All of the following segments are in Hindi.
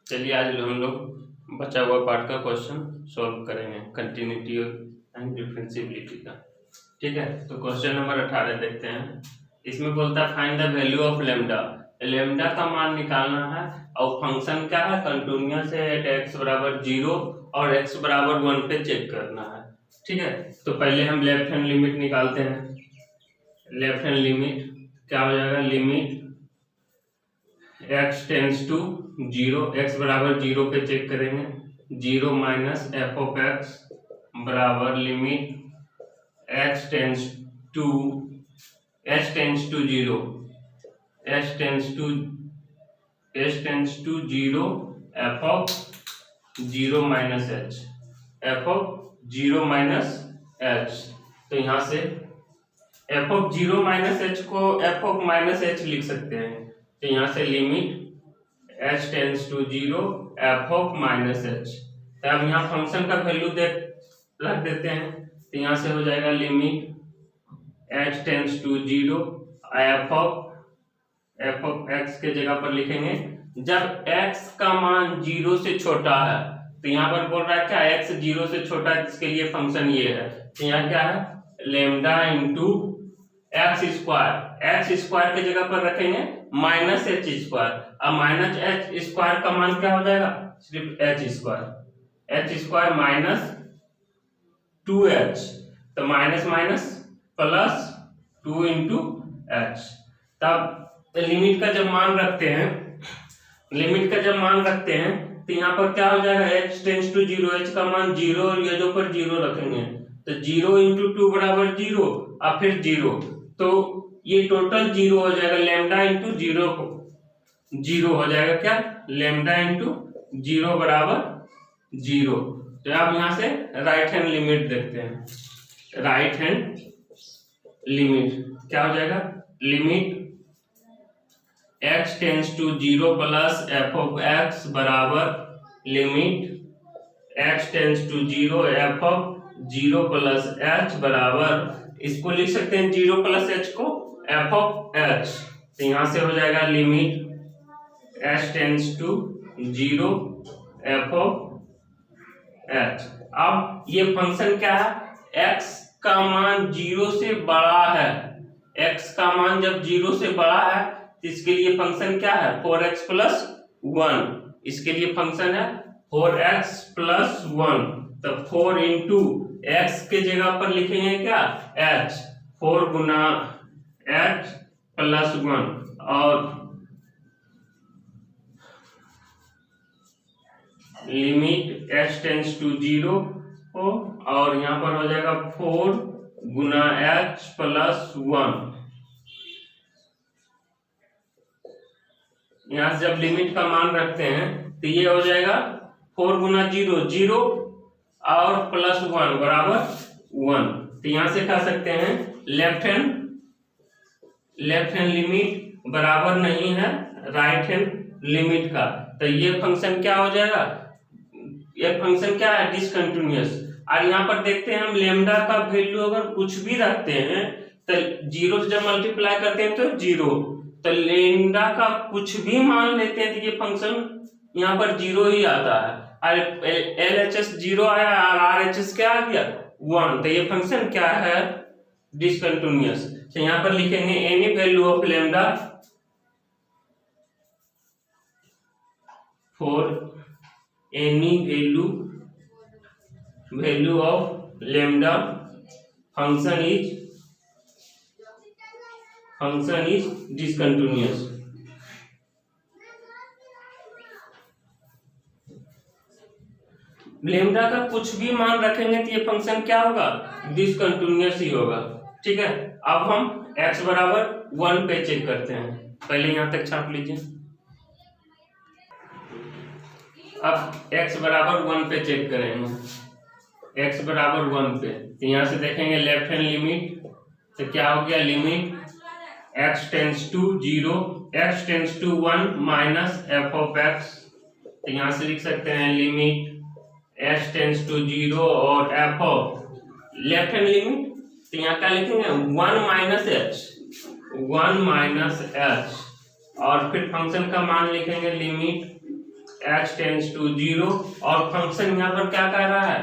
चलिए आज हम लोग बचा हुआ पार्ट का क्वेश्चन सॉल्व करेंगे, कंटिन्यूटी एंड डिफरेंशिएबिलिटी का। ठीक है, तो क्वेश्चन नंबर 18 देखते हैं। इसमें बोलता है find the value of lambda. Lambda का मान निकालना है और फंक्शन क्या है, कंटिन्यूअस है एट एक्स बराबर 0 और एक्स बराबर 1 पे चेक करना है। ठीक है, तो पहले हम लेफ्ट हैंड लिमिट निकालते हैं। लेफ्ट हैंड लिमिट क्या हो जाएगा, limit x tends to 0, x बराबर 0 पे चेक करेंगे, 0 माइनस एफ ऑफ एक्स बराबर limit x tends to 0, h tends to 0 F of 0 minus h, F of 0 minus h। तो यहाँ से एफ ऑफ 0 माइनस h को एफ ऑफ माइनस h लिख सकते हैं। तो यहाँ से limit h tends to 0 F of minus h। तो अब यहाँ फंक्शन का वैल्यू रख देते हैं। तो यहाँ से हो जाएगा limit h tends to 0 F of x के जगह पर लिखेंगे जब x का मान 0 से छोटा है। तो यहाँ पर बोल रहा है क्या, x 0 से छोटा है, जिसके लिए फंक्शन ये है। तो यहाँ क्या है, लेमडा इंटू एक्स स्क्वायर के जगह पर रखेंगे माइनस एच स्क्वायर। अब माइनस एच स्क्वायर का मान क्या हो जाएगा, सिर्फ एच स्क्वायर माइनस 2h। तो minus minus plus 2 into H. तब लिमिट का जब मान रखते हैं तो यहाँ पर क्या हो जाएगा, h टेंस टू 0, h का मान 0 और ये जो पर 0 रखेंगे। तो 0 इंटू 2 बराबर 0 और फिर 0, तो ये टोटल 0 हो जाएगा। लेमडा इंटू 0 हो जाएगा क्या, लेमडा इंटू 0 बराबर 0। तो अब यहाँ से राइट हैंड लिमिट देखते हैं। राइट हैंड लिमिट क्या हो जाएगा, limit x tends to 0 plus f of x बराबर limit x tends to 0 F of 0 plus h बराबर, इसको लिख सकते हैं 0 प्लस h को एफ ऑफ h। तो यहाँ से हो जाएगा limit h tends to 0 F of h। अब ये फंक्शन क्या है, x का मान 0 से बड़ा है। x का मान जब 0 से बड़ा है तो इसके लिए फंक्शन क्या है, 4x प्लस 1। इसके लिए फंक्शन है 4x प्लस 1। तो 4 इंटू x के जगह पर लिखेंगे क्या, h, 4 गुना h प्लस 1 और लिमिट h टेंस टू 0 हो, और यहाँ पर हो जाएगा 4 गुना h प्लस 1। यहाँ से जब लिमिट का मान रखते हैं तो ये हो जाएगा 4 गुना 0 और प्लस 1 बराबर 1। तो यहाँ से कह सकते हैं लेफ्ट हैंड लिमिट बराबर नहीं है राइट हैंड लिमिट का। तो ये फंक्शन क्या हो जाएगा, ये फंक्शन क्या है, डिसकंटिन्यूअस। और यहाँ पर देखते हैं हम लेमडा का वैल्यू अगर कुछ भी रखते हैं तो 0 से जब मल्टीप्लाई करते हैं तो 0, तो लेमडा का कुछ भी मान लेते हैं तो ये फंक्शन यहाँ पर 0 ही आता है। और LHS 0 आया और RHS क्या आ गया 1। तो ये फंक्शन क्या है, डिसकंटिन्यूअस। तो यहाँ पर लिखेंगे any value of lambda for any value of lambda function is discontinuous. Lambda का कुछ भी मान रखेंगे तो ये फंक्शन क्या होगा, डिसकंटिन्यूअस ही होगा। ठीक है, अब हम x बराबर 1 पे चेक करते हैं। पहले यहां तक छाप लीजिए। अब x बराबर 1 पे चेक करेंगे, x बराबर 1 पे। तो यहां से देखेंगे लेफ्ट हैंड लिमिट, तो क्या हो गया, limit x tends to 0 x tends to 1 minus F of x। तो यहां से लिख सकते हैं लिमिट h टेंस टू 0 और F of left hand limit. तो यहाँ क्या लिखेंगे 1 माइनस h और फिर फंक्शन का मान लिखेंगे लिमिट h टेंड्स टू 0 और फंक्शन यहाँ पर क्या कर रहा है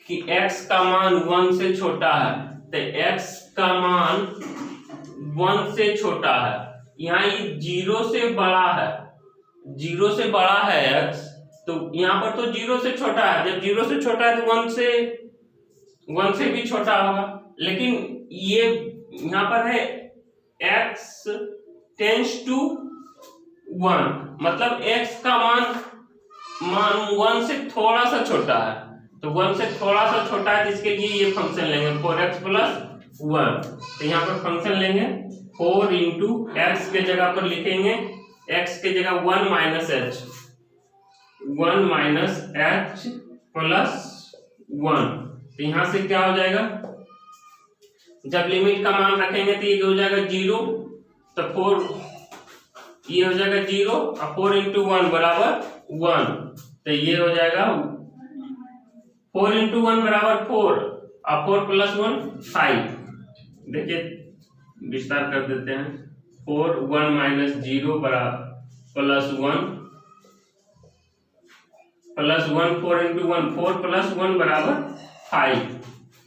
कि x का मान 1 से छोटा है, तो x का मान 1 से छोटा है, यहाँ ये 0 से बड़ा है, 0 से बड़ा है x, तो यहाँ पर तो 0 से छोटा है, जब 0 से छोटा है तो 1 से भी छोटा होगा, लेकिन ये यहाँ पर है x टेंड्स टू 1, मतलब x का मान 1 से थोड़ा सा छोटा है, तो 1 से थोड़ा सा छोटा है, इसके लिए ये फंक्शन लेंगे 4x + 1, तो यहाँ पर फंक्शन लेंगे 4 इंटू एक्स के जगह पर लिखेंगे, x के जगह 1 माइनस h + 1, तो यहाँ से क्या हो जाएगा, जब लिमिट का मान रखेंगे तो ये हो जाएगा 0, तो 4 ये हो जाएगा 0 और 4 इंटू 1 बराबर 1, तो ये हो जाएगा 4 इंटू 1 बराबर 4 और 4 + 1 5। देखिए विस्तार कर देते हैं, 4 1 माइनस 0 बराबर +1 4 इंटू 1 4 + 1 बराबर 5।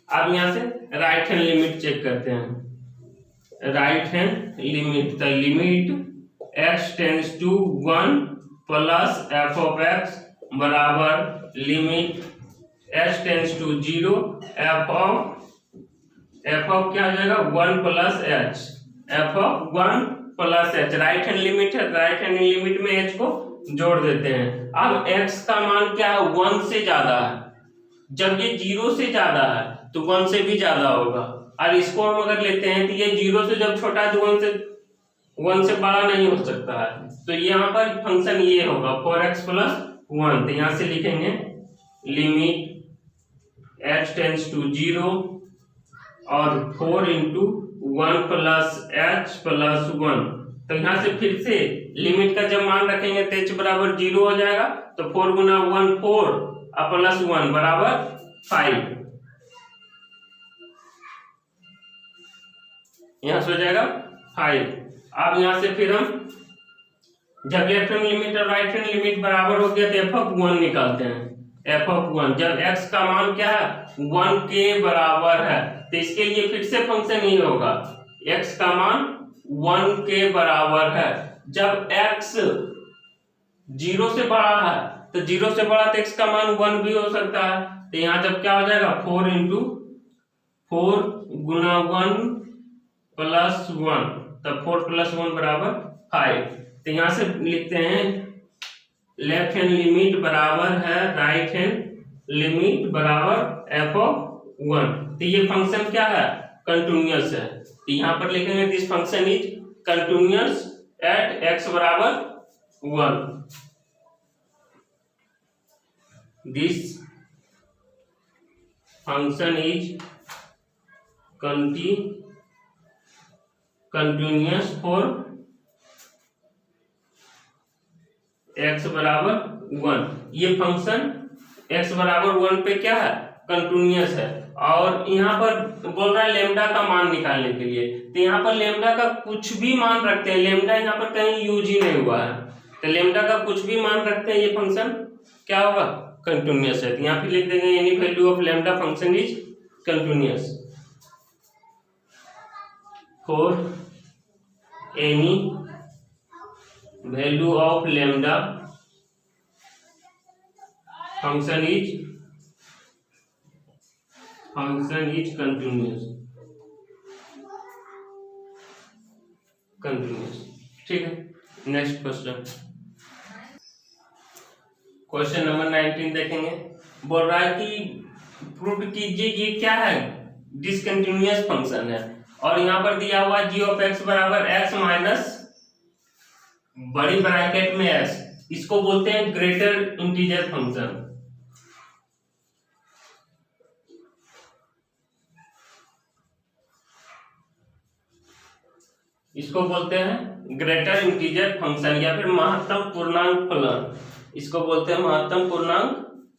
अब यहाँ से राइट हैंड लिमिट चेक करते हैं, right hand limit, the limit x tends to 1 plus f(x) बराबर limit h tends to 0 f क्या हो जाएगा 1 plus h, f(1 + h), right hand limit है, राइट हैंड लिमिट में h को जोड़ देते हैं। अब x का मान क्या है 1 से ज्यादा है, जब ये 0 से ज्यादा है तो 1 से भी ज्यादा होगा, और इसको हम अगर लेते हैं तो ये 0 से जब छोटा है तो 1 से बड़ा नहीं हो सकता है, तो यहाँ पर फंक्शन ये होगा 4x + 1, तो यहाँ से लिखेंगे लिमिट h टेंड्स टू 0 और 4 इंटू 1 प्लस h + 1, तो यहाँ से फिर से लिमिट का जब मान रखेंगे तो h बराबर 0 हो जाएगा, तो 4 गुना 1 4 और +1 बराबर 5, यहाँ से हो जाएगा 5। अब यहाँ से फिर हम जब लेफ्ट हैंड लिमिट और राइट हैंड लिमिट बराबर हो गया तो f(1) निकालते हैं, f(1) जब x का मान क्या है 1 के बराबर है, तो इसके लिए फिर से फंक्शन ही होगा, x का मान 1 के बराबर है, जब x 0 से बड़ा है तो 0 से बड़ा तो x का मान 1 भी हो सकता है, तो यहाँ जब क्या हो जाएगा 4 इंटू 4 गुना 1 + 1, तब 4 + 1 बराबर 5, तो यहाँ से लिखते हैं लेफ्ट हैंड लिमिट बराबर है राइट हैंड लिमिट बराबर f(1), तो ये फंक्शन क्या है कंटिन्यूअस है, तो यहाँ पर लिखेंगे this function is continuous at x बराबर 1, this function is continuous for x बराबर 1, ये फंक्शन x बराबर 1 पे क्या है कंटिन्यूअस है, और यहाँ पर बोल रहा है लेमडा का मान निकालने के लिए, तो यहाँ पर लेमडा का कुछ भी मान रखते हैं, लेमडा यहाँ पर कहीं यूज ही नहीं हुआ है, तो लेमडा का कुछ भी मान रखते हैं, ये फंक्शन क्या होगा कंटिन्यूअस है, तो यहाँ पे लिख देंगे any value of lambda function is continuous for any value of lambda function is continuous. ठीक है, नेक्स्ट क्वेश्चन नंबर 19 देखेंगे, बोल रहा है कि प्रूव कीजिए ये क्या है डिसकंटिन्यूअस फंक्शन है, और यहाँ पर दिया हुआ g(x) बराबर x माइनस बड़ी ब्रैकेट में s, इसको बोलते हैं ग्रेटर इंटीजर फंक्शन, इसको बोलते हैं ग्रेटर इंटीजर फंक्शन या फिर महत्तम पूर्णांक फलन, इसको बोलते हैं महत्तम पूर्णांक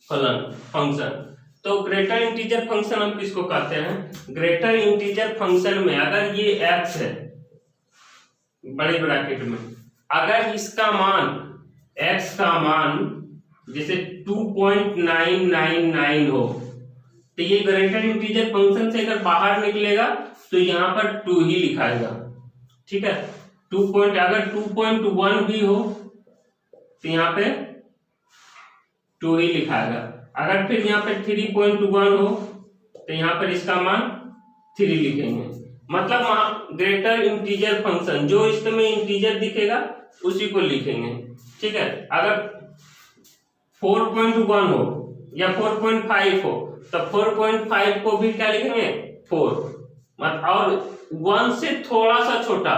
फलन फंक्शन। तो ग्रेटर इंटीजर फंक्शन हम किसको कहते हैं, ग्रेटर इंटीजर फंक्शन में अगर ये x है बड़ी ब्रैकेट में, अगर इसका मान x का मान जैसे 2.999 हो, तो ये ग्रेटर इंटीजर फंक्शन से अगर बाहर निकलेगा तो यहाँ पर 2 ही लिखाएगा। ठीक है, अगर 2.1 भी हो तो यहाँ पे 2 ही लिखाएगा। अगर फिर यहाँ पे 3.1 हो तो यहाँ पर इसका मान 3 लिखेंगे। मतलब वहां ग्रेटर इंटीजर फंक्शन जो इसमें इंटीजर दिखेगा उसी को लिखेंगे। ठीक है, अगर 4.1 हो या 4.5 हो तो 4.5 को भी क्या लिखेंगे 4, और 1 से थोड़ा सा छोटा।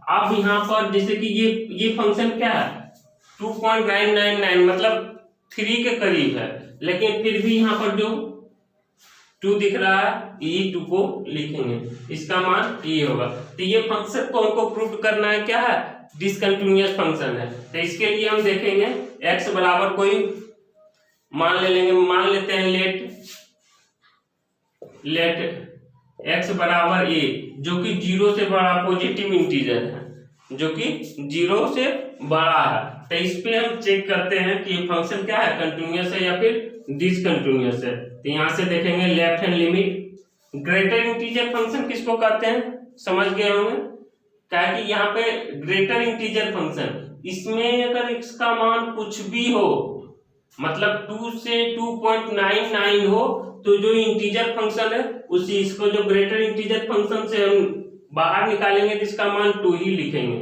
अब यहाँ पर जैसे कि ये फंक्शन क्या है 2.999 मतलब 3 के करीब है, लेकिन फिर भी यहाँ पर जो 2 दिख रहा है ये 2 को लिखेंगे, इसका मान ये होगा। तो ये फंक्शन को हमको प्रूव करना है क्या है डिसकंटिन्यूअस फंक्शन है। तो इसके लिए हम देखेंगे x बराबर कोई मान ले लेंगे, मान लेते हैं लेट x बराबर a जो कि 0 से बड़ा पॉजिटिव इंटीजर है, जो कि 0 से बड़ा है। तो इस पे हम चेक करते हैं कि ये फंक्शन क्या है कंटिन्यूअस है या फिर डिसकंटिन्यूअस है। तो यहाँ से देखेंगे left hand limit greater integer function किसको कहते हैं समझ गए होंगे, क्या कि यहाँ पे ग्रेटर इंटीजर फंक्शन इसमें अगर x का मान कुछ भी हो मतलब 2 से 2.99 हो तो जो इंटीजर फंक्शन है उसी इसको जो ग्रेटर इंटीजर फंक्शन से हम बाहर निकालेंगे तो इसका मान 2 ही लिखेंगे।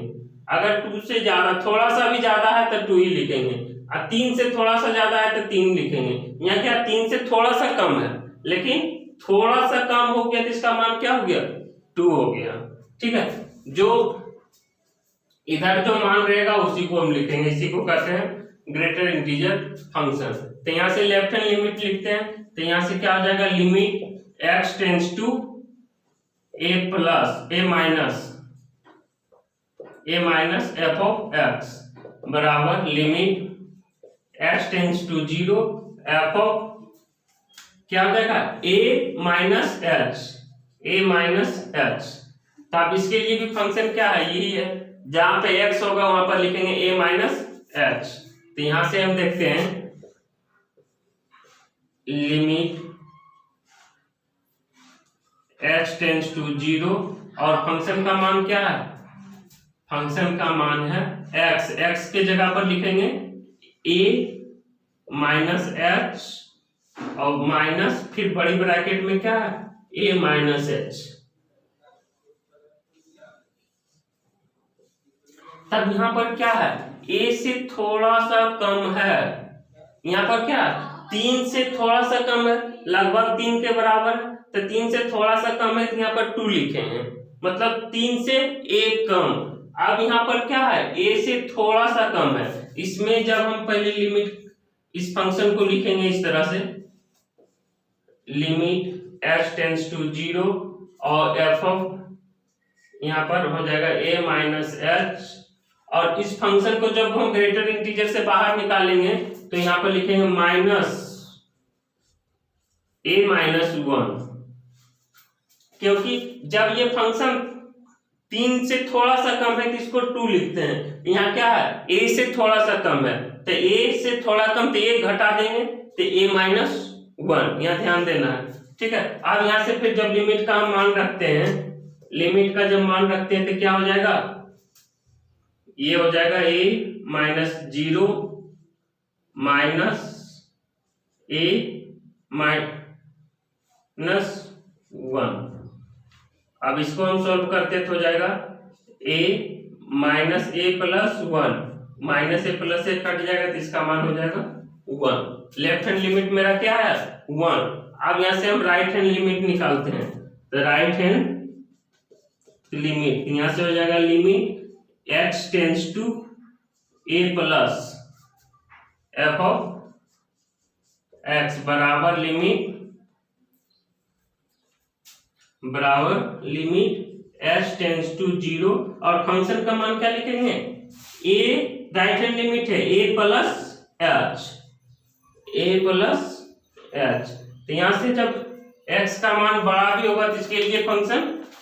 अगर 2 से ज्यादा थोड़ा सा भी ज्यादा है तो 2 ही लिखेंगे, और 3 से थोड़ा सा ज्यादा है तो 3 लिखेंगे। यहाँ क्या 3 से थोड़ा सा कम है, लेकिन थोड़ा सा कम हो गया तो इसका मान क्या हो गया 2 हो गया। ठीक है, जो इधर जो मान रहेगा उसी को हम लिखेंगे, इसी को कहते हैं ग्रेटर इंटीजर फंक्शन। तो यहाँ से लेफ्ट हैंड लिमिट लिखते हैं, तो यहाँ से क्या हो जाएगा limit x tends to a minus f of x बराबर limit x tends to 0 f of क्या हो जाएगा a माइनस h। तो अब इसके लिए भी फंक्शन क्या है यही है, जहां पे x होगा वहां पर लिखेंगे a माइनस h। तो यहां से हम देखते हैं लिमिट x टेंड्स टू 0 और फंक्शन का मान क्या है, फंक्शन का मान है x के जगह पर लिखेंगे a माइनस h और माइनस फिर बड़ी ब्रैकेट में क्या है a माइनस h। तब यहाँ पर क्या है a से थोड़ा सा कम है, यहाँ पर क्या 3 से थोड़ा सा कम है लगभग 3 के बराबर, तो 3 से थोड़ा सा कम है तो यहाँ पर 2 लिखे हैं, मतलब 3 से 1 कम। अब यहाँ पर क्या है a से थोड़ा सा कम है, इसमें जब हम पहले लिमिट इस फंक्शन को लिखेंगे इस तरह से लिमिट x टेंड्स टू 0 और f ऑफ यहाँ पर हो जाएगा a माइनस h, और इस फंक्शन को जब हम ग्रेटर इंटीजर से बाहर निकालेंगे तो यहाँ पर लिखेंगे माइनस a माइनस 1, क्योंकि जब ये फंक्शन 3 से थोड़ा सा कम है तो इसको 2 लिखते हैं। यहाँ क्या है a से थोड़ा सा कम है तो a से थोड़ा कम तो a घटा देंगे तो a माइनस 1, यहाँ ध्यान देना है। ठीक है, अब यहाँ से फिर जब लिमिट का मान रखते हैं, लिमिट का जब मान रखते हैं तो क्या हो जाएगा ये हो जाएगा a minus 0 minus a minus 1। अब इसको हम सॉल्व करते तो हो जाएगा a minus a plus 1 minus a plus 1 cut जाएगा तो इसका मान हो जाएगा 1। लेफ्ट हैंड लिमिट मेरा क्या है 1। अब यहाँ से हम राइट हैंड लिमिट निकालते हैं, तो राइट हैंड लिमिट यहाँ से हो जाएगा limit x tends to a plus f of x बराबर लिमिट h टेंड्स टू 0 और फंक्शन का मान क्या लिखेंगे a, राइट हैंड लिमिट है a प्लस h। तो यहाँ से जब x का मान बड़ा भी होगा तो इसके लिए फंक्शन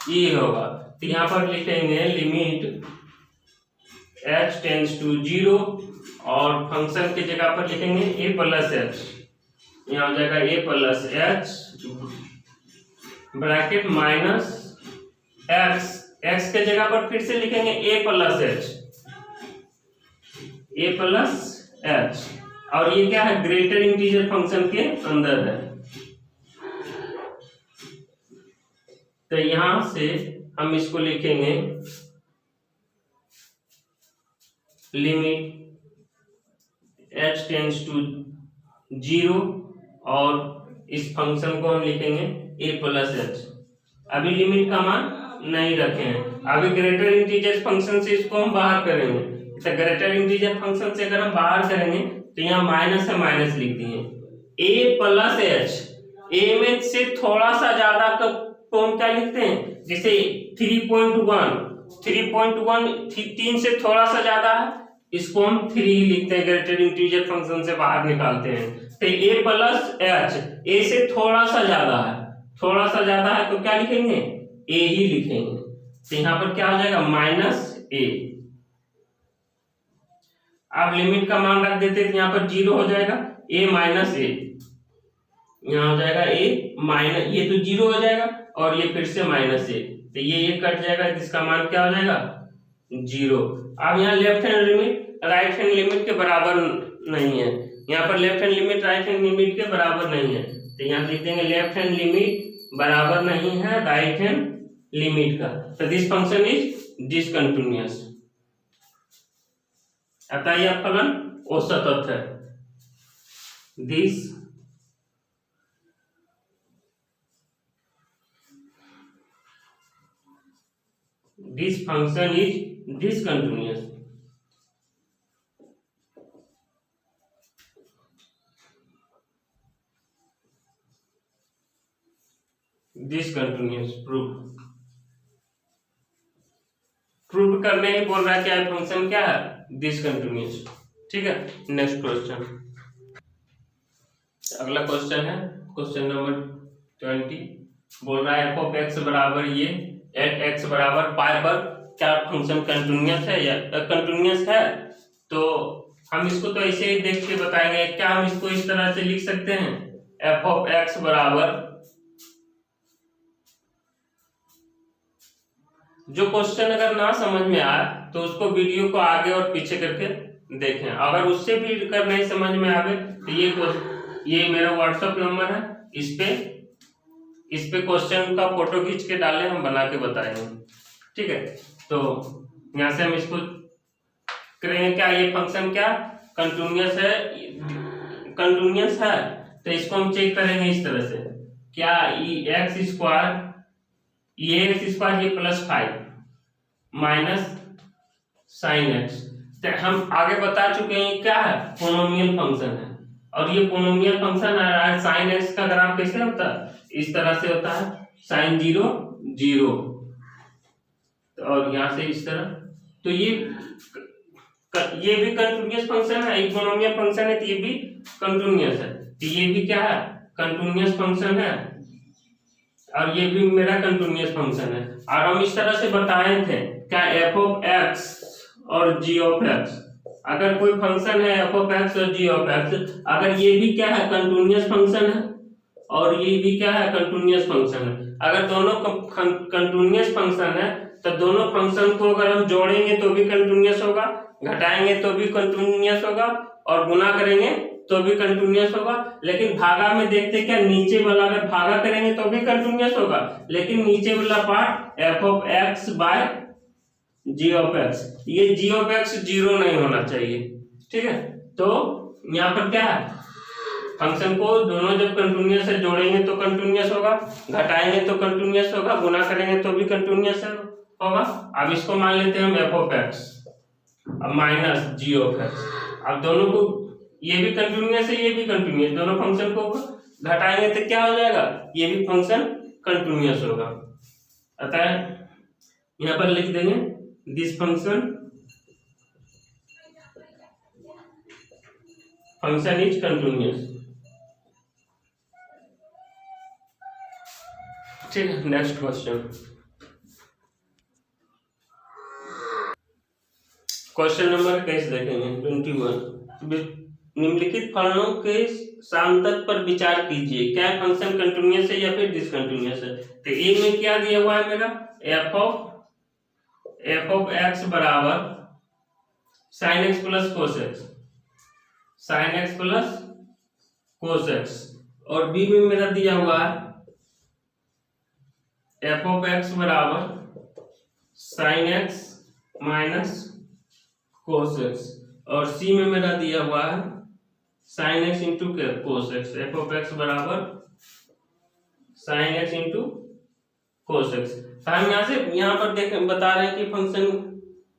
ये होगा, तो यहाँ पर लिखेंगे लिमिट h टेंड्स टू 0 और फंक्शन की जगह पर लिखेंगे a प्लस एच, यहाँ हो जाएगा a plus H bracket minus x, x के जगह पर फिर से लिखेंगे a plus H, a plus H, और ये क्या है, ग्रेटर इंटीजर फंक्शन के अंदर है। तो यहां से हम इसको लिखेंगे लिमिट h टेंड्स टू 0 और इस फंक्शन को हम लिखेंगे a प्लस एच। अभी लिमिट का मान नहीं रखे हैं, अभी ग्रेटर इंटीजर फंक्शन से इसको हम बाहर करेंगे। तो ग्रेटर इंटीजर फंक्शन से अगर हम बाहर करेंगे तो यहाँ माइनस है, माइनस लिख दिए a प्लस एच, a में से थोड़ा सा ज्यादा को हम क्या लिखते हैं, जैसे 3.1 3 से थोड़ा सा ज्यादा है, इसको हम 3 लिखते हैं, ग्रेटर इंटीजर फंक्शन से बाहर निकालते हैं। तो a प्लस एच, a से थोड़ा सा ज्यादा है, थोड़ा सा ज्यादा है तो क्या लिखेंगे, a ही लिखेंगे। तो यहाँ पर क्या हो जाएगा, माइनस a। आप लिमिट का मान रख देते तो यहाँ पर 0 हो जाएगा, a माइनस a, यहाँ हो जाएगा a माइनस, ये तो 0 हो जाएगा और ये फिर से माइनस a, तो ये कट जाएगा, जिसका मान क्या हो जाएगा, 0। अब यहाँ left hand limit right hand limit के बराबर नहीं है, यहाँ पर left hand limit right hand limit के बराबर नहीं है, तो यहाँ लिख देंगे लेफ्ट हैंड लिमिट बराबर नहीं है राइट हैंड लिमिट का। तो दिस फंक्शन इज डिसकंटिन्यूअस। अतः यह फलन असतत है। This function is discontinuous. Discontinuous proof, proof करने ही बोल रहा है क्या फंक्शन क्या है, डिसकंटिन्यूअस। ठीक है, नेक्स्ट क्वेश्चन, अगला क्वेश्चन है क्वेश्चन नंबर 20। बोल रहा है एफ ऑफ एक्स बराबर ये एट एक्स बराबर पाई पर क्या फंक्शन कंटिन्यूअस है या कंटिन्यूअस है। तो हम इसको तो ऐसे ही देख के बताएंगे, क्या हम इसको इस तरह से लिख सकते हैं, एफ ऑफ एक्स बराबर, जो क्वेश्चन अगर ना समझ में आए तो उसको वीडियो को आगे और पीछे करके देखें, अगर उससे भी कर नहीं समझ में आवे तो ये मेरा व्हाट्सएप नंबर है, इस पे क्वेश्चन का फोटो खींच के डालें, हम बना के बताएंगे। ठीक है, तो यहाँ से हम इसको करेंगे क्या, ये फंक्शन क्या कंटिन्यूअस है, कंटिन्यूअस है, तो इसको हम चेक करेंगे इस तरह से, क्या एक्स स्क्वायर ये प्लस 5 माइनस साइन एक्स, तो हम आगे बता चुके हैं क्या है, पोनोमियल फंक्शन है, और ये पोनोमियल फंक्शन है। साइन एक्स का ग्राफ कैसे होता है, इस तरह से होता है, साइन 0 0, और यहां से इस तरह, तो ये भी कंटिन्यूअस फंक्शन है, एक पोनोमियल फंक्शन है, तो ये भी कंटिन्यूअस है, तो ये भी क्या है, कंटिन्यूअस फंक्शन है, और ये भी मेरा कंटिन्यूअस फंक्शन है। और हम इस तरह से बताए थे क्या, एफ ऑफ एक्स और जी ऑफ एक्स, अगर कोई फंक्शन है एफ ऑफ एक्स और जी ऑफ एक्स, अगर ये भी क्या है कंटिन्यूअस फंक्शन है और ये भी क्या है कंटिन्यूअस फंक्शन है, अगर दोनों कंटिन्यूअस फंक्शन है तो दोनों फंक्शन को अगर हम जोड़ेंगे तो भी कंटिन्यूअस होगा, घटाएंगे तो भी कंटिन्यूअस होगा, और गुना करेंगे तो भी कंटिन्यूअस होगा। लेकिन भागा में देखते क्या, नीचे वाला अगर भागा करेंगे तो भी कंटिन्यूअस होगा, लेकिन नीचे वाला part f of x by g of x, ये जी ऑफ एक्स 0 नहीं होना चाहिए। ठीक है, तो यहाँ पर क्या है, फंक्शन को दोनों जब कंटिन्यूअस है जोड़ेंगे तो कंटिन्यूअस होगा, घटाएंगे तो कंटिन्यूअस होगा, गुना करेंगे तो भी कंटिन्यूअस होगा। अब इसको मान लेते हैं हम एफ ऑफ एक्स अब माइनस जी ऑफ एक्स, अब दोनों को, ये भी कंटिन्यूअस है ये भी कंटिन्यूअस, दोनों फंक्शन को घटाएंगे तो क्या हो जाएगा, ये भी फंक्शन कंटिन्यूअस होगा। अतः यहाँ पर लिख देंगे दिस फंक्शन इज कंटिन्यूअस। ठीक है, नेक्स्ट क्वेश्चन, क्वेश्चन नंबर 21 देखेंगे 21। निम्नलिखित फलनों के सांतत पर विचार कीजिए, क्या फंक्शन कंटिन्यूअस है या फिर डिसकंटिन्यूअस है। तो ए में क्या दिया हुआ है मेरा, एफ ऑफ एक्स बराबर sine x plus cos x, sine x plus cos x, और बी में मेरा दिया हुआ है एफ ऑफ एक्स बराबर sine x minus cos x, और सी में मेरा दिया हुआ है sine x into cos x, f of x बराबर sine x into cos x. तो हम यहाँ पर देख बता रहे हैं कि फंक्शन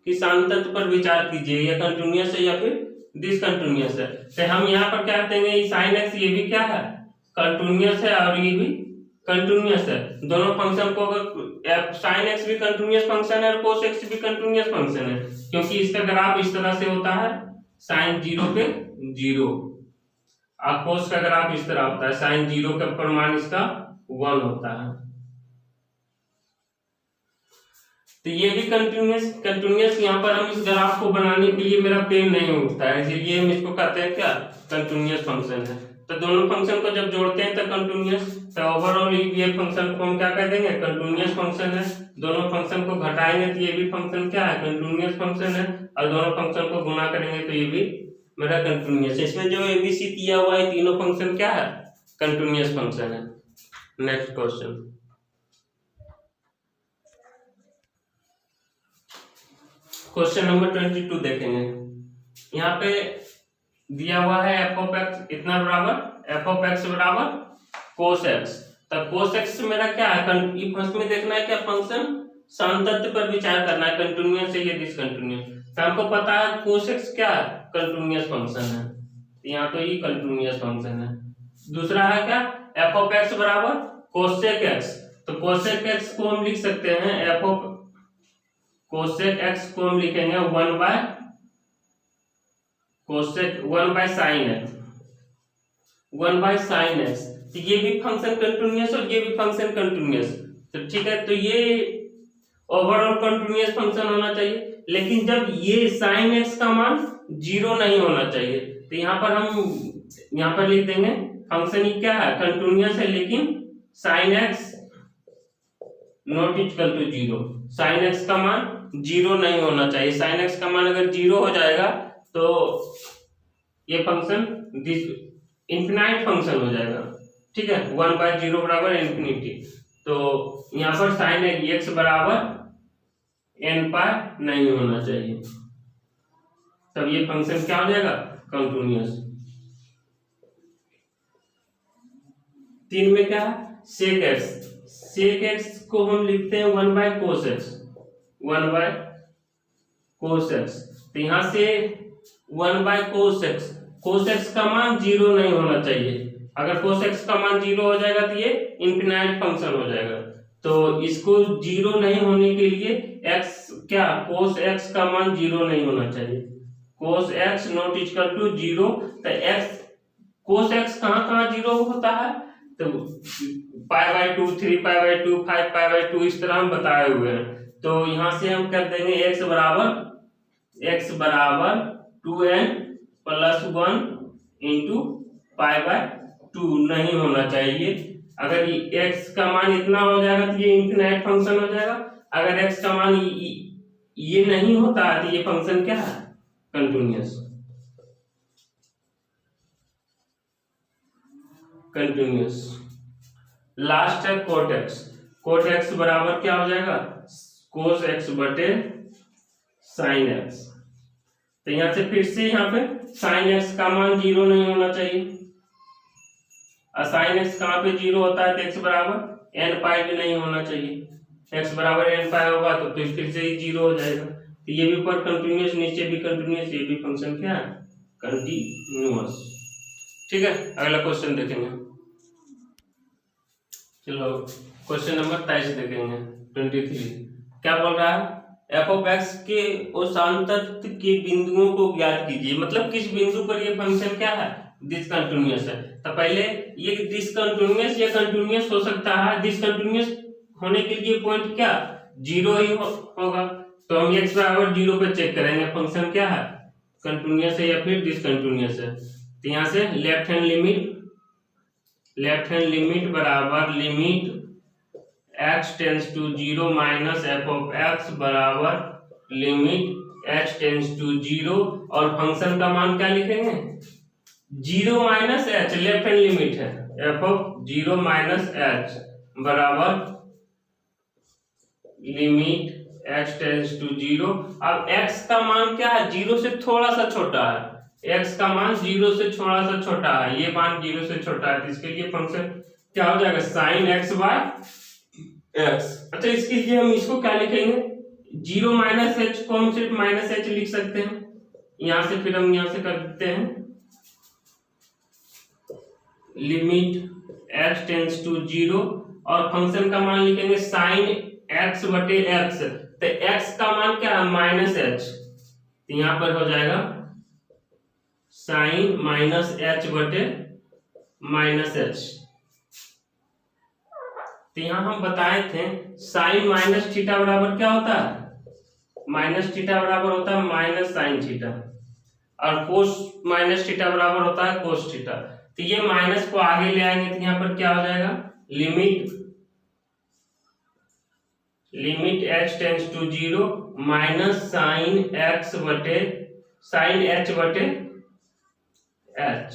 की सांतत पर विचार कीजिए, या कंटिन्यूअस है या फिर डिसकंटिन्यूअस है। तो हम यहाँ पर क्या देंगे, साइन एक्स ये भी क्या है, कंटिन्यूअस है, और ये भी कंटिन्यूअस है। दोनों फंक्शन को अगर साइन एक्स भी कंटिन्यूअस फंक्शन है और कोस एक्स भी कंटिन्यूअस फंक्शन है, क्योंकि इसका ग्राफ इस तरह से होता है साइन 0 पे 0, और कोस का ग्राफ इस तरह होता है साइन 0 का परिमाण इसका 1 होता है। तो ये भी कंटिन्यूअस यहाँ पर हम इस ग्राफ को बनाने के लिए मेरा पेन नहीं उठता है, इसलिए हम इसको कहते हैं क्या, कंटिन्यूअस फंक्शन है। तो दोनों फंक्शन को जब जोड़ते हैं तो कंटिन्यूअस, तो ओवरऑल ये फंक्शन को हम क्या कह देंगे, कंटिन्यूअस फंक्शन है। दोनों फंक्शन को घटाएंगे तो ये भी फंक्शन क्या है, कंटिन्यूअस फंक्शन है, और दोनों फंक्शन को गुणा करेंगे तो ये भी मेरा कंटिन्यूअस है। इसमें जो एबीसी दिया हुआ है तीनों फंक्शन क्या है, कंटिन्यूअस फंक्शन है। नेक्स्ट क्वेश्चन, क्वेश्चन नंबर 22 देखेंगे। यहाँ पे दिया हुआ है एफ ऑफ एक्स इतना बराबर, एफ ऑफ एक्स बराबर कोस एक्स। तब कोस एक्स मेरा क्या है, फर्स्ट में देखना है क्या फंक्शन सांतत्य पर विचार करना है, कंटिन्यूअस है या डिसकंटिन्यूअस। तो हमको पता है कोस एक्स क्या है, कंटिन्यूअस फंक्शन है, यहाँ तो ये कंटिन्यूअस फंक्शन है। दूसरा है क्या, एफ ऑफ एक्स बराबर कोसेक एक्स। तो कोसेक एक्स को हम लिख सकते हैं, एफ ऑफ कोसेक एक्स को हम लिखेंगे 1 bye cosec 1 by sine x, 1 by sine x. तो ये भी फंक्शन कंटिन्यूअस और ये भी फंक्शन कंटिन्यूअस, तो ठीक है। तो ये ओवरऑल कंटिन्यूअस फंक्शन होना चाहिए, लेकिन जब ये साइन एक्स का मान 0 नहीं होना चाहिए। तो यहाँ पर हम यहाँ पर लिख देंगे फंक्शन ये क्या है, कंटिन्यूअस है, लेकिन sine x not equal to 0। Sine x का मान 0 नहीं होना चाहिए। साइन एक्स का मान अगर 0 हो जाएगा तो ये फंक्शन इनफिनाइट फंक्शन हो जाएगा, ठीक है। 1 बाय 0 बराबर इन्फिनिटी। तो यहाँ पर साइन एक्स बराबर n पाई नहीं होना चाहिए, तब ये फंक्शन क्या हो जाएगा, कंटिन्यूअस। 3 में क्या है, सेक एक्स। सेक एक्स को हम लिखते हैं 1 by cos x, 1 by cos x. तो यहां से 1 by cos x, cos x का मान 0 नहीं होना चाहिए। अगर कोस एक्स का मान 0 हो जाएगा तो ये इनफिनाइट फंक्शन हो जाएगा। तो इसको 0 नहीं होने के लिए x क्या, कोस x का मान 0 नहीं होना चाहिए। कोस x नॉट इक्वल टू 0। तो x कोस x कहाँ 0 होता है, तो pi by 2, 3 pi by 2, 5 pi by 2 इस तरह हम बताए हुए हैं। तो यहां से हम कर देंगे x बराबर 2n plus 1 into pi by 2 नहीं होना चाहिए। अगर x का मान इतना हो जाएगा तो ये इनफिनाइट फंक्शन हो जाएगा। अगर x का मान ये नहीं होता तो ये फंक्शन क्या है, कंटिन्यूअस। कंटिन्यूअस लास्ट है कोट एक्स। कोट एक्स बराबर क्या हो जाएगा, कोस एक्स बटे साइन एक्स। तो यहां से फिर से यहाँ पे साइन एक्स का मान 0 नहीं होना चाहिए, और साइन एक्स कहाँ पे 0 होता है, तो एक्स बराबर n पाई भी नहीं होना चाहिए। एक्स बराबर n पाई होगा तो फिर से ही 0 हो जाएगा। तो ये भी ऊपर कंटिन्यूअस, नीचे भी कंटिन्यूअस, ये भी फंक्शन क्या है, कंटिन्यूअस। ठीक है, अगला क्वेश्चन देखेंगे। चलो क्वेश्चन नंबर 23 देखेंगे 23। क्या बोल रहा है, एफ ऑफ एक्स के ओसांतत्य के बिंदुओं को ज्ञात कीजिए। मतलब किस बिंदु पर ये फंक्शन क्या है, डिसकंटिन्यूअस है। तो पहले ये डिसकंटिन्यूअस या कंटिन्यूअस हो सकता है। डिसकंटिन्यूअस होने के लिए पॉइंट क्या 0 ही होगा। तो हम x बराबर 0 पे चेक करेंगे फंक्शन क्या है, कंटिन्यूअस है या फिर डिसकंटिन्यूअस है। तो यहाँ से लेफ्ट हैंड लिमिट बराबर limit x tends to 0 minus F of x बराबर लिमिट h टेंस टू 0 और फंक्शन का मान क्या लिखेंगे 0 minus h, left hand limit है एफ ऑफ 0 माइनस h बराबर लिमिट x टेंस टू 0। अब x का मान क्या है 0 से थोड़ा सा छोटा है, x का मान 0 से थोड़ा सा छोटा है, ये मान 0 से छोटा है, तो इसके लिए फंक्शन क्या हो जाएगा sin x बाय x। अच्छा इसके लिए हम इसको क्या लिखेंगे 0 माइनस h को हम सिर्फ माइनस h लिख सकते हैं, यहां से फिर हम यहां से कर देते हैं लिमिट x टेंस टू 0 और फंक्शन का मान लिखेंगे sin x बटे x। तो x का मान क्या है माइनस h, तो यहां पर हो जाएगा साइन माइनस h बटे माइनस h। तो यहां हम बताए थे साइन माइनस थीटा बराबर क्या होता है, माइनस थीटा बराबर होता है माइनस साइन थीटा, और कोस माइनस थीटा बराबर होता है कोस थीटा। तो ये माइनस को आगे ले आएंगे तो यहाँ पर क्या हो जाएगा limit h tends to 0 minus sine x बटे साइन h बटे h।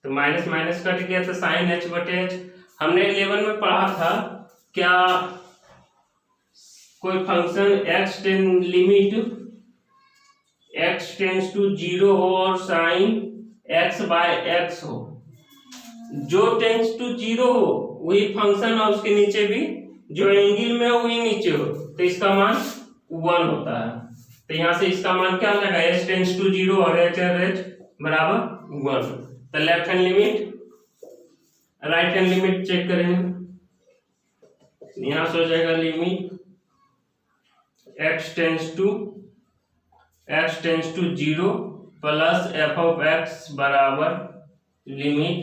तो माइनस माइनस कट गया तो साइन h बटे h। हमने 11 में पढ़ा था क्या कोई function x ten limit x tends to 0 हो और साइन x बाय x हो, जो टेंस टू 0 हो वही फंक्शन और उसके नीचे भी जो एंगल में हो वही नीचे हो, तो इसका मान 1 होता है। तो यहां से इसका मान क्या हो जाएगा h टेंस टू 0 और h बराबर 1। तो left hand limit right hand limit check करेंगे, यहां से हो जाएगा limit x tends to 0 plus f of x बराबर limit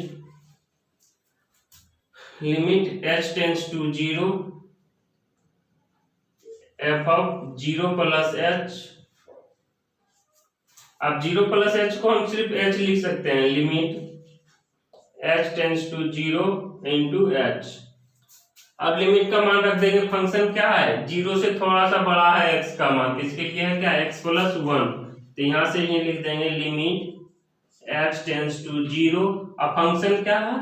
h tends to 0 F of 0 plus h। अब 0 प्लस h को हम सिर्फ h लिख सकते हैं, limit h tends to 0 into h। अब लिमिट का मान रख देंगे, फंक्शन क्या है 0 से थोड़ा सा बड़ा है x का मान, इसके लिए है क्या x प्लस 1। तो यहां से ये लिख देंगे लिमिट h टेंस टू 0। अब फंक्शन क्या है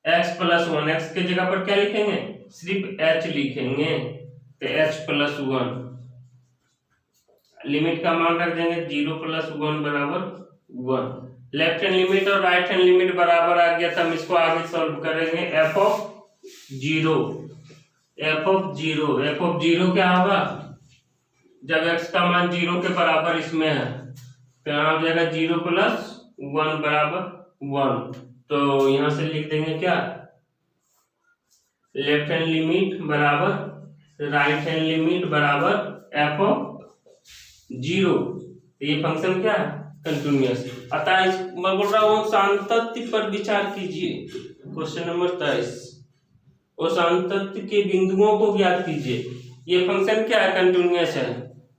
x प्लस 1, x के जगह पर क्या लिखेंगे सिर्फ h लिखेंगे, तो h प्लस 1। लिमिट का मान रख देंगे 0 प्लस 1 बराबर 1। लेफ्ट हैंड लिमिट और राइट हैंड लिमिट बराबर आ गया, तो हम इसको आगे सॉल्व करेंगे एफ ऑफ 0 क्या होगा जब x का मान 0 के बराबर इसमें है, तो यहाँ हो जाएगा 0 प्लस 1 बराबर 1। तो यहां से लिख देंगे क्या लेफ्ट हैंड लिमिट बराबर राइट हैंड लिमिट बराबर एफ ऑफ 0। तो ये फंक्शन क्या है कंटिन्यूअस। अतः मैं बोल रहा हूँ सांतत्य पर विचार कीजिए, क्वेश्चन नंबर 23 और सांतत्य के बिंदुओं को ज्ञात कीजिए। ये फंक्शन क्या है कंटिन्यूअस है,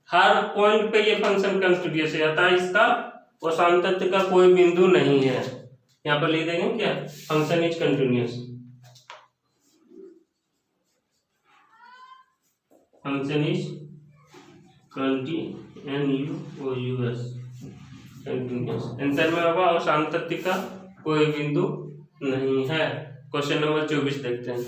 हर पॉइंट पे ये फंक्शन कंटिन्यूअस है, अतः इसका और सांतत्य का कोई बिंदु नहीं है। यहाँ पर लिख देंगे क्या function is continuous, function is continuous answer में होगा और सांतत्य का कोई बिंदु नहीं है। क्वेश्चन नंबर 24 देखते हैं।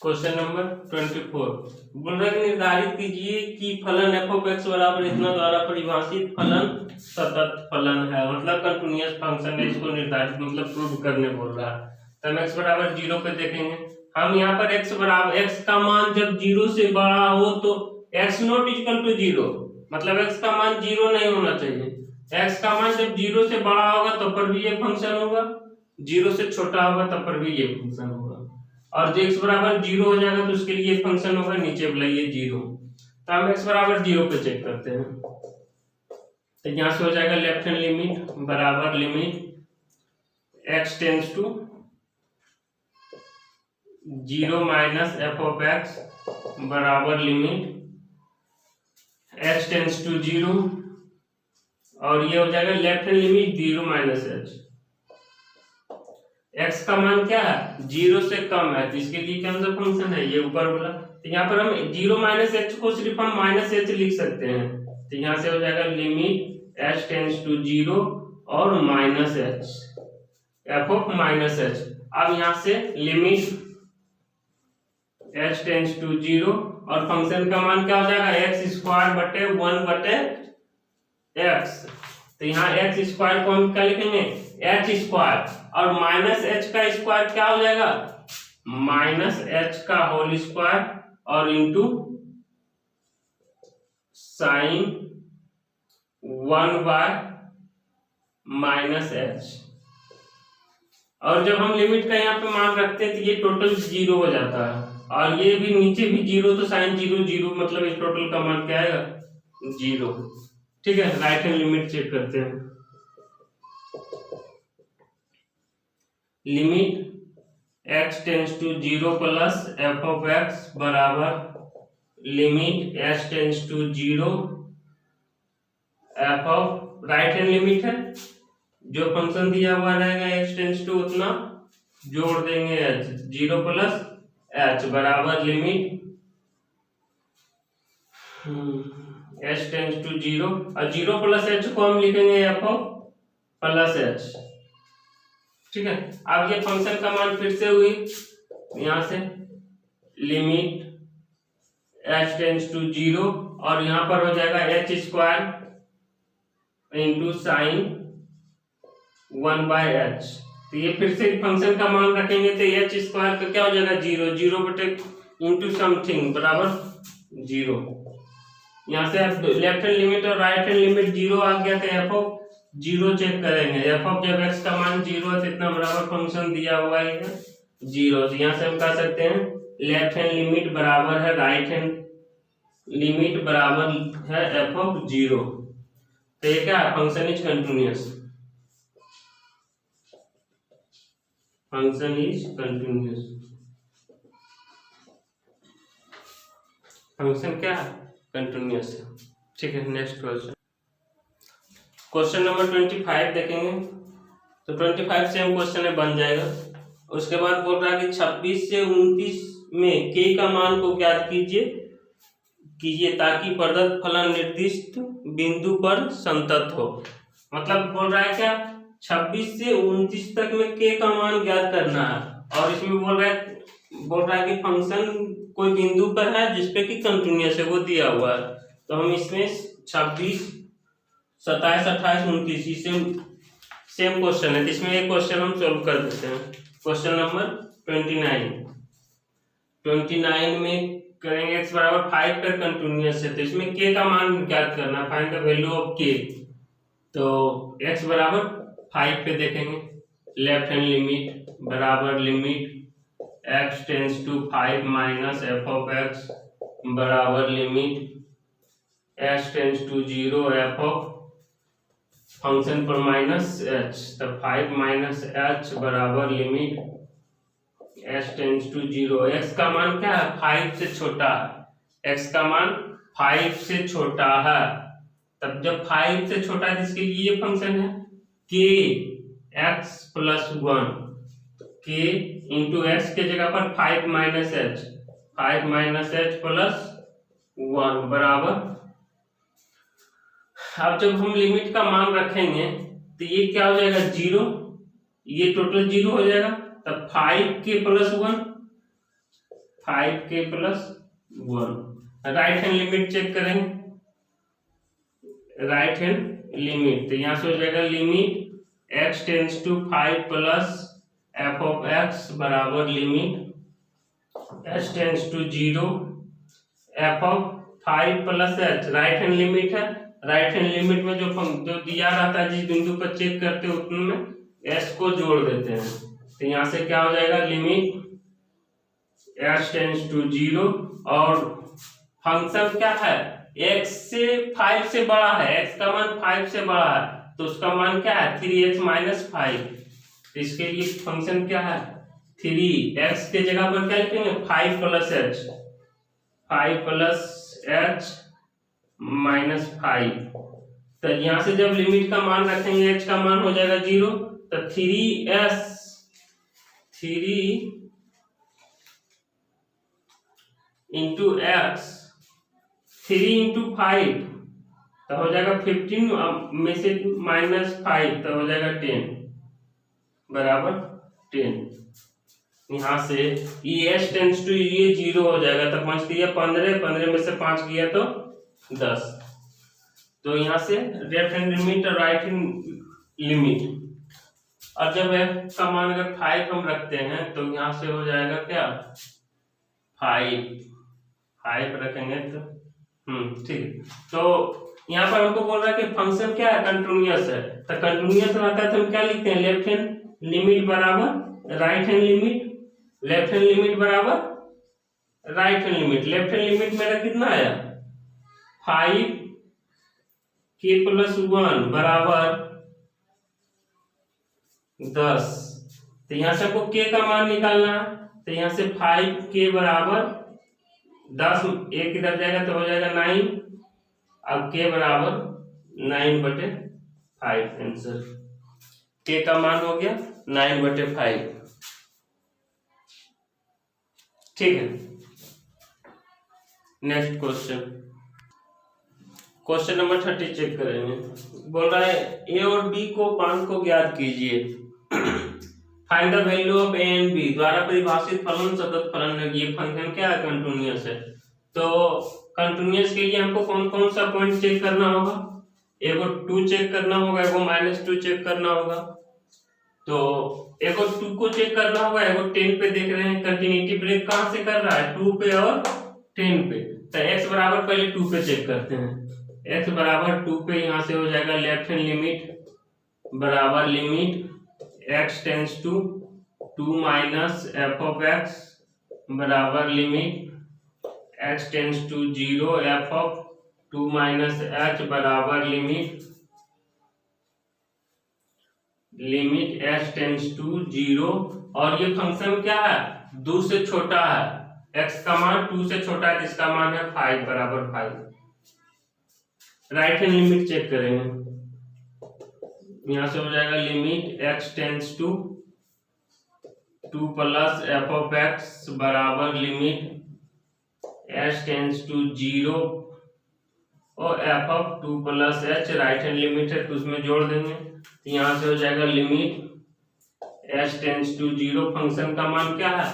क्वेश्चन नंबर 24 बोल रहा है निर्धारित कीजिए कि फलन एफ ऑफ एक्स बराबर इतना द्वारा परिभाषित फलन सतत फलन है, मतलब कंटिन्यूअस फंक्शन है, इसको निर्धारित मतलब प्रूव करने बोल रहा है। तो हम एक्स बराबर 0 पे देखेंगे, हम यहाँ पर एक्स का मान जब 0 से बड़ा हो तो x नॉट इक्वल टू 0, मतलब x का मान 0 नहीं होना चाहिए। x का मान जब 0 से बड़ा होगा तब पर भी ये फंक्शन होगा, 0 से छोटा होगा तब पर भी ये फंक्शन होगा, और जो x बराबर 0 हो जाएगा तो उसके लिए फंक्शन होगा नीचे बुलाइए 0। तो हम x बराबर 0 पे चेक करते हैं, तो यहाँ से हो जाएगा लेफ्ट हैंड लिमिट बराबर limit x tends to 0 minus F of x बराबर लिमिट x टेंस टू 0, और ये हो जाएगा left hand limit 0 minus h. x का मान क्या है, 0 से कम है, तो इसके लिए कौन सा फंक्शन है, ये ऊपर वाला। तो यहाँ पर हम 0 माइनस एच को सिर्फ हम माइनस एच लिख सकते हैं, तो यहाँ से हो जाएगा लिमिट h टेंस टू 0 और minus H F of minus H. अब यहाँ से लिमिट h टेंस टू 0 और फंक्शन का मान क्या हो जाएगा, एक्स स्क्वायर बटे 1 बटे एक्स। तो यहाँ एक्स स्क्वायर को हम क्या लिखेंगे, एच स्क्वायर, और माइनस एच का स्क्वायर क्या हो जाएगा, माइनस एच का होल स्क्वायर और into sine 1 bye minus H. और जब हम लिमिट का यहाँ पे मान रखते हैं तो ये टोटल 0 हो जाता है, और ये भी नीचे भी 0, तो साइन 0 0, मतलब इस टोटल का मान क्या आएगा, 0। ठीक है, राइट हैंड लिमिट चेक करते हैं। Limit x tends to 0 plus f of x बराबर limit h tends to 0 F of, right hand limit है, जो फंक्शन दिया हुआ रहेगा x टेंस टू उतना जोड़ देंगे h, 0 प्लस h बराबर लिमिट h टेंस टू 0, और 0 प्लस h को हम लिखेंगे एफ ऑफ प्लस h। ठीक है, अब ये फंक्शन का मान फिर से हुई, यहाँ से लिमिट h टेंस टू 0 और यहाँ पर हो जाएगा h square into sine 1 by h। तो ये फिर से फंक्शन का मान रखेंगे तो h स्क्वायर का क्या हो जाएगा, 0, 0 बटे इंटू समथिंग बराबर 0। यहाँ से आप लेफ्ट हैंड लिमिट और राइट हैंड लिमिट 0 आ गया, तो एफ ऑफ 0 चेक करेंगे, एफ ऑफ जब x का मान 0 है तो इतना बराबर फंक्शन दिया हुआ है 0, तो यहाँ से हम कह सकते हैं लेफ्ट हैंड लिमिट बराबर है राइट हैंड लिमिट बराबर है एफ ऑफ 0। तो ये क्या है, function is continuous, function is continuous, function क्या है, कंटिन्यूअस है। ठीक है, नेक्स्ट क्वेश्चन, क्वेश्चन नंबर 25 देखेंगे। तो 25 से हम क्वेश्चन में बन जाएगा। उसके बाद बोल रहा है कि 26 से 29 में k का मान को ज्ञात कीजिए ताकि प्रदत्त फलन निर्दिष्ट बिंदु पर संतत हो। मतलब बोल रहा है क्या, 26 से 29 तक में k का मान ज्ञात करना है, और इसमें बोल रहा है कि फंक्शन कोई बिंदु पर है जिसपे कि कंटिन्यूअस है, वो दिया हुआ है। तो हम इसमें 26, 27, 28, 29 सेम क्वेश्चन है, इसमें एक क्वेश्चन हम सॉल्व कर देते हैं। क्वेश्चन नंबर 29 में करेंगे x बराबर 5 पर कंटिन्यूअस है, तो इसमें k का मान ज्ञात करना, find the value of k। तो x बराबर 5 पे देखेंगे, लेफ्ट हैंड लिमिट बराबर limit x tends to 5 minus F of x बराबर limit h tends to 0 F of function पर माइनस h, तो 5 माइनस h बराबर limit h tends to 0। x का मान क्या है, 5 से छोटा है, x का मान 5 से छोटा है, तब जब 5 से छोटा है इसके लिए ये फंक्शन है k x plus 1, k into x के जगह पर 5 माइनस एच प्लस 1 बराबर। अब जब हम लिमिट का मान रखेंगे तो ये क्या हो जाएगा, 0, ये टोटल 0 हो जाएगा, तब 5k plus 1, 5k plus 1। Right hand limit check करेंगे, राइट हैंड लिमिट, तो यहाँ से हो जाएगा limit x tends to 5 plus f of x बराबर limit h tends to 0 F of 5 plus h। Right hand limit है, राइट हैंड लिमिट में जो दिया रहता है जिस बिंदु पर चेक करते हैं उतने में s को जोड़ देते हैं, तो यहाँ से क्या हो जाएगा लिमिट h टेंस टू 0, और फंक्शन क्या है, x से 5 से बड़ा है, x का मान 5 से बड़ा है, तो उसका मान क्या है 3x माइनस 5। तो इसके लिए फंक्शन क्या है, 3x के जगह पर क्या लिखेंगे 5 plus h, 5 plus H minus 5। तो यहाँ से जब लिमिट का मान रखेंगे h का मान हो जाएगा 0, तो 3 इंटू एक्स 3 इंटू 5 तो हो जाएगा 15 में से -5 तो हो जाएगा 10 बराबर 10। यहाँ से ये h टेंस टू ये 0 हो जाएगा, तो 5 दिया 15 में से 5 किया तो 10। तो यहाँ से लेफ्ट हैंड लिमिट और राइट हैंड लिमिट, और जब f का मान अगर 5 हम रखते हैं तो यहाँ से हो जाएगा क्या 5 रखेंगे तो ठीक। तो यहाँ पर हमको बोल रहा है कि फंक्शन क्या है, कंटिन्यूअस है। तो कंटिन्यूअस रहता है तो हम क्या लिखते हैं, लेफ्ट हैंड लिमिट बराबर right hand limit, left hand limit बराबर right hand limit. Left hand limit मेरा कितना आया 5k + 1 बराबर 10। तो यहाँ से आपको k का मान निकालना है, तो यहाँ से 5k बराबर 10 एक इधर जाएगा तो हो जाएगा 9, अब k बराबर 9/5 आंसर। k का मान हो गया 9/5। ठीक है, नेक्स्ट क्वेश्चन नंबर 30 चेक करेंगे। बोल रहा है a और b को मान को ज्ञात कीजिए। Find the value of a and b द्वारा परिभाषित फलन सतत फलन है। ये फंक्शन क्या है, कंटिन्यूअस है। तो कंटिन्यूअस के लिए हमको कौन कौन सा पॉइंट चेक करना होगा, एगो 2 चेक करना होगा, एगो -2 चेक करना होगा। तो एगो 2 को चेक करना होगा, एगो 10 पे देख रहे हैं कंटिन्यूटी ब्रेक कहां से कर रहा है 2 पे और 10 पे। तो x बराबर पहले 2 पे चेक करते हैं, x बराबर 2 पे यहाँ से हो जाएगा लेफ्ट हैंड लिमिट बराबर limit x tends to 2 minus f of x बराबर limit x tends to 0 f of 2 minus h बराबर लिमिट h टेंस टू 0। और ये फंक्शन क्या है 2 से छोटा है, x का मान 2 से छोटा है जिसका मान है 5 बराबर 5। राइट हैंड लिमिट चेक करेंगे, यहां से हो जाएगा limit x tends to 2 plus f of x बराबर लिमिट h टेंस टू 0 और f of 2 plus h। Right hand limit है तो उसमें जोड़ देंगे, तो यहाँ से हो जाएगा limit h tends to 0। Function का मान क्या है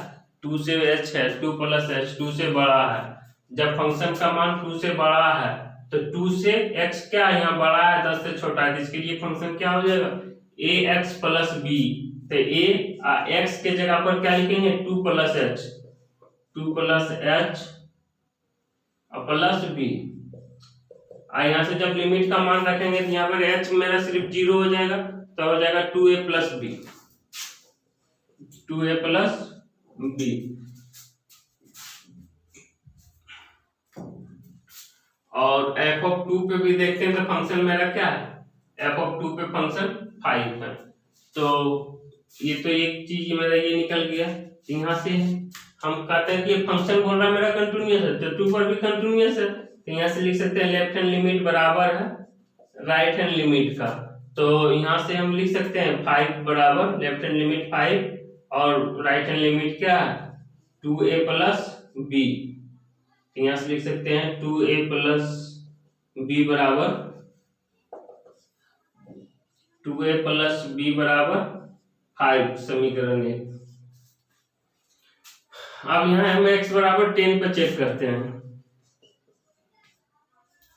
2 से h है, 2 प्लस h 2 से बड़ा है। जब फंक्शन का मान 2 से बड़ा है तो 2 से x क्या है यहाँ बड़ा है 10 से छोटा है, जिसके लिए फंक्शन क्या हो जाएगा ax प्लस b। तो a x के जगह पर क्या लिखेंगे 2 प्लस h प्लस b। यहाँ से जब लिमिट का मान रखेंगे तो यहाँ पर h मेरा सिर्फ 0 हो जाएगा, तो हो जाएगा 2a प्लस b। और f ऑफ 2 पे भी देखते हैं तो फंक्शन मेरा क्या है f ऑफ 2 पे फंक्शन 5 है। तो ये तो एक चीज मेरा ये निकल गया। यहाँ से हम कहते हैं कि ये फंक्शन बोल रहा है मेरा कंटिन्यूअस है, तो 2 पर भी कंटिन्यूअस है। तो यहाँ से लिख सकते हैं लेफ्ट हैंड लिमिट बराबर है राइट हैंड लिमिट का। तो यहाँ से हम लिख सकते हैं 5 बराबर लेफ्ट हैंड लिमिट 5 और राइट हैंड लिमिट क्या है 2a प्लस b। यहाँ से लिख सकते हैं 2a प्लस b बराबर 2a प्लस b बराबर 5 समीकरण 1। अब यहाँ हम x बराबर 10 पर चेक करते हैं।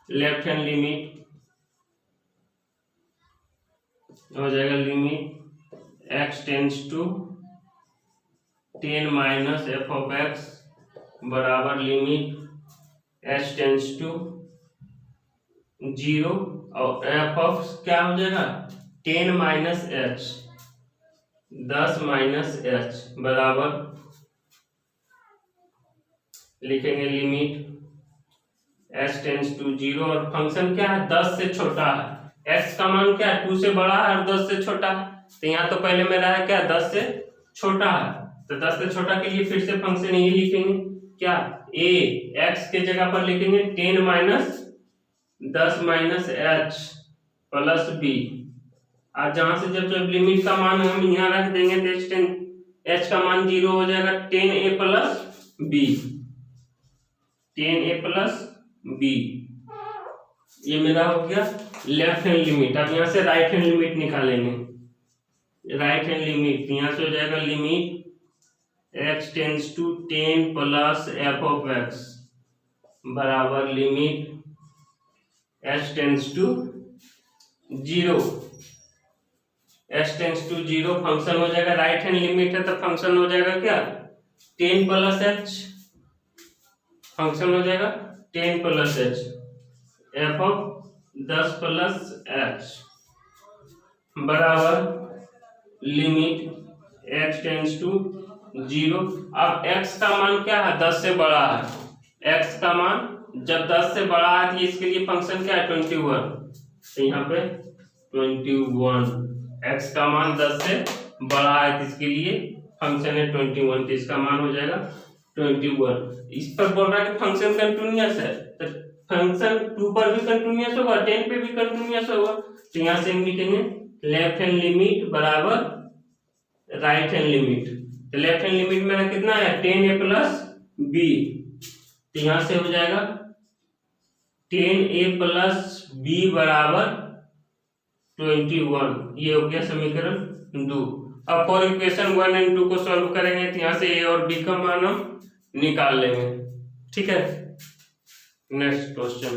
लेफ्ट हैंड लिमिट हो जाएगा limit x tends to 10 minus f of x बराबर लिमिट h टेंस टू 0 और f ऑफ क्या हो जाएगा 10 माइनस h 10 माइनस h बराबर लिखेंगे लिमिट h टेंस टू 0 और फंक्शन क्या है 10 से छोटा है। x का मान क्या है 2 से बड़ा है और 10 से छोटा है। तो यहाँ तो पहले मेरा है क्या 10 से छोटा है, तो 10 से छोटा के लिए फिर से फंक्शन यही लिखेंगे क्या ए एक्स के जगह पर लिखेंगे 10 minus 10 minus h plus b. और जहां से जब जब लिमिट का मान हम यहाँ रख देंगे तो एच का मान 0 हो जाएगा 10a plus B, 10a plus B. ये मेरा हो गया लेफ्ट हैंड लिमिट। अब यहाँ से राइट हैंड लिमिट निकालेंगे। राइट हैंड लिमिट यहाँ से हो जाएगा limit x tends to 10 plus f of x बराबर limit h tends to 0, h tends to 0 function हो जाएगा। राइट हैंड लिमिट है तो फंक्शन हो जाएगा क्या 10 प्लस h, फंक्शन हो जाएगा 10 plus h F of 10 plus h बराबर लिमिट x टेंस टू 0। अब x का मान क्या है 10 से बड़ा है। x का मान जब 10 से बड़ा है तो इसके लिए फंक्शन क्या है 21। तो यहाँ पे 21, x का मान 10 से बड़ा है तो इसके लिए फंक्शन है 21, तो इसका मान हो जाएगा 21। इस पर बोल रहा है कि फंक्शन कंटिन्यूअस है, तो फंक्शन 2 पर भी कंटिन्यूअस होगा, 10 पे भी कंटिन्यूअस होगा। तो यहाँ से हम लिखेंगे लेफ्ट हैंड लिमिट बराबर राइट हैंड लिमिट। तो लेफ्ट हैंड लिमिट मेरा कितना है 10a प्लस बी, तो यहाँ से हो जाएगा 10a प्लस बी बराबर 21। ये हो गया समीकरण 2। अब फॉर इक्वेशन 1 एंड 2 को सॉल्व करेंगे तो यहाँ से a और b का मान हम निकाल लेंगे। ठीक है, नेक्स्ट क्वेश्चन।